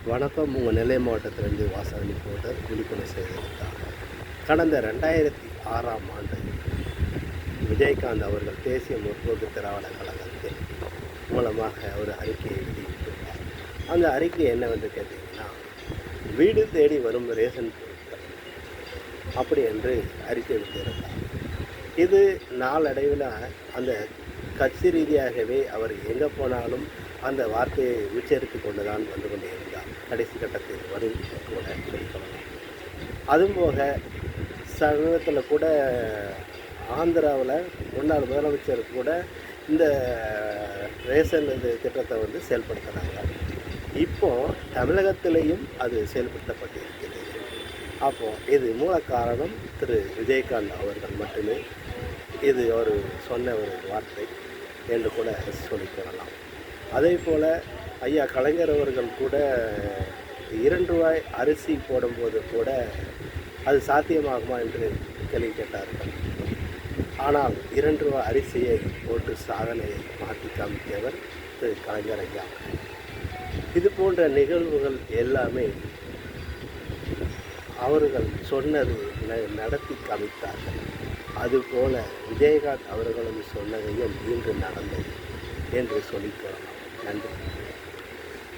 வணக்கம். உங்கள் நெல்லை மாவட்டத்திலிருந்து வாசகன் ரிப்போர்ட்டர் விழிப்புணர்வு செய்திருக்காங்க. கடந்த 2006ஆம் ஆண்டு விஜயகாந்த் அவர்கள் தேசிய முற்போக்கு திராவிட கழகத்தின் மூலமாக ஒரு அறிக்கையை வெளியிட்டுள்ளார். அந்த அறிக்கை என்னவென்று கேட்டீங்கன்னா, வீடு தேடி வரும் ரேஷன் பொருட்கள் அப்படி என்று அறிக்கை விட்டிருந்தார். இது நாளடைவில் அந்த கட்சி ரீதியாகவே அவர் எங்கே போனாலும் அந்த வார்த்தையை உச்சரித்து கொண்டு தான் வந்து கொண்டே இருந்தார். கடைசி கட்டத்தில் வரும் கூட சொல்லிக்கொள்ளலாம். அதுபோக சமீபத்தில் கூட ஆந்திராவில் முன்னாள் முதலமைச்சர் கூட இந்த ரேஷன் திட்டத்தை வந்து செயல்படுத்துகிறாங்க. இப்போது தமிழகத்திலேயும் அது செயல்படுத்தப்பட்டிருக்கிறது. அப்போது இது மூல காரணம் திரு விஜயகாந்த் அவர்கள் மட்டுமே. இது அவர் சொன்ன ஒரு வார்த்தை என்று கூட சொல்லிக்கொள்ளலாம். அதே போல் ஐயா கலைஞர் அவர்கள் கூட 2 ரூபாய் அரிசி போடும்போது கூட அது சாத்தியமாகுமா என்று கேள்வி கேட்டார்கள். ஆனால் 2 ரூபாய் அரிசியை போட்டு சாதனையை மாற்றி காமித்தவர் திரு கலைஞர் ஐயா. இது போன்ற நிகழ்வுகள் எல்லாமே அவர்கள் சொன்னது நடத்தி காமித்தார்கள். அதுபோல விஜயகாந்த் அவர்களும் சொன்னதையும் இன்று நடந்தது என்று சொல்லிக்கொள்ளலாம். நன்றி.